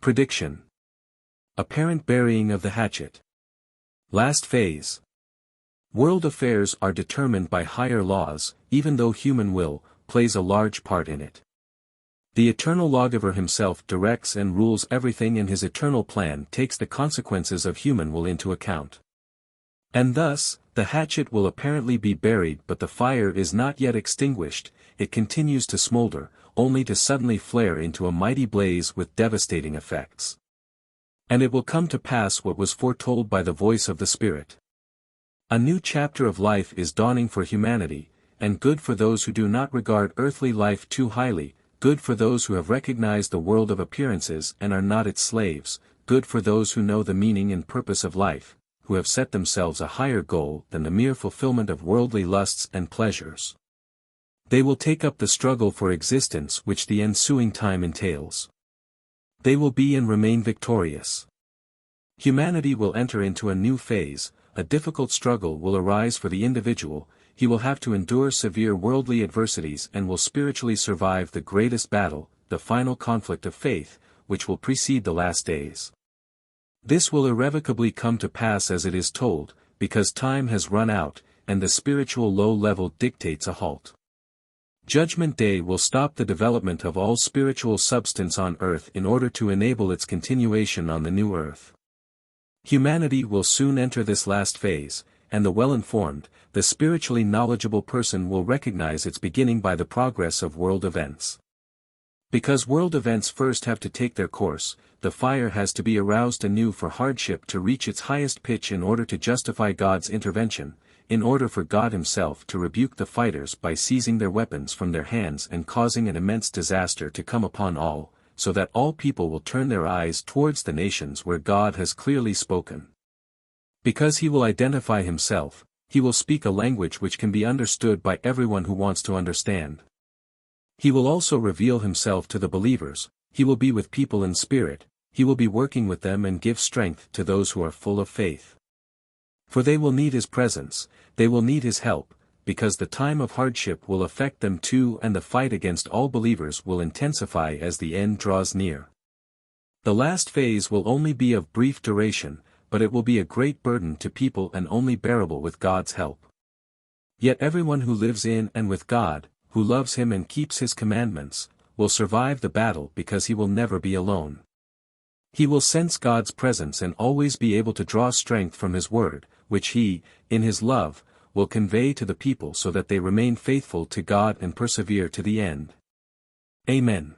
Prediction. Apparent burying of the hatchet. Last phase. World affairs are determined by higher laws, even though human will plays a large part in it. The eternal Lawgiver himself directs and rules everything, and his eternal plan takes the consequences of human will into account. And thus, the hatchet will apparently be buried, but the fire is not yet extinguished, it continues to smolder, only to suddenly flare into a mighty blaze with devastating effects. And it will come to pass what was foretold by the voice of the Spirit. A new chapter of life is dawning for humanity, and good for those who do not regard earthly life too highly, good for those who have recognized the world of appearances and are not its slaves, good for those who know the meaning and purpose of life, who have set themselves a higher goal than the mere fulfillment of worldly lusts and pleasures. They will take up the struggle for existence which the ensuing time entails. They will be and remain victorious. Humanity will enter into a new phase, a difficult struggle will arise for the individual, he will have to endure severe worldly adversities and will spiritually survive the greatest battle, the final conflict of faith, which will precede the last days. This will irrevocably come to pass as it is told, because time has run out, and the spiritual low level dictates a halt. Judgment Day will stop the development of all spiritual substance on earth in order to enable its continuation on the new earth. Humanity will soon enter this last phase, and the well-informed, the spiritually knowledgeable person will recognize its beginning by the progress of world events. Because world events first have to take their course, the fire has to be aroused anew for hardship to reach its highest pitch in order to justify God's intervention, in order for God himself to rebuke the fighters by seizing their weapons from their hands and causing an immense disaster to come upon all, so that all people will turn their eyes towards the nations where God has clearly spoken. Because he will identify himself, he will speak a language which can be understood by everyone who wants to understand. He will also reveal himself to the believers, he will be with people in spirit, he will be working with them and give strength to those who are full of faith. For they will need his presence, they will need his help, because the time of hardship will affect them too, and the fight against all believers will intensify as the end draws near. The last phase will only be of brief duration, but it will be a great burden to people and only bearable with God's help. Yet everyone who lives in and with God, who loves him and keeps his commandments, will survive the battle because he will never be alone. He will sense God's presence and always be able to draw strength from his word, which he, in his love, will convey to the people so that they remain faithful to God and persevere to the end. Amen.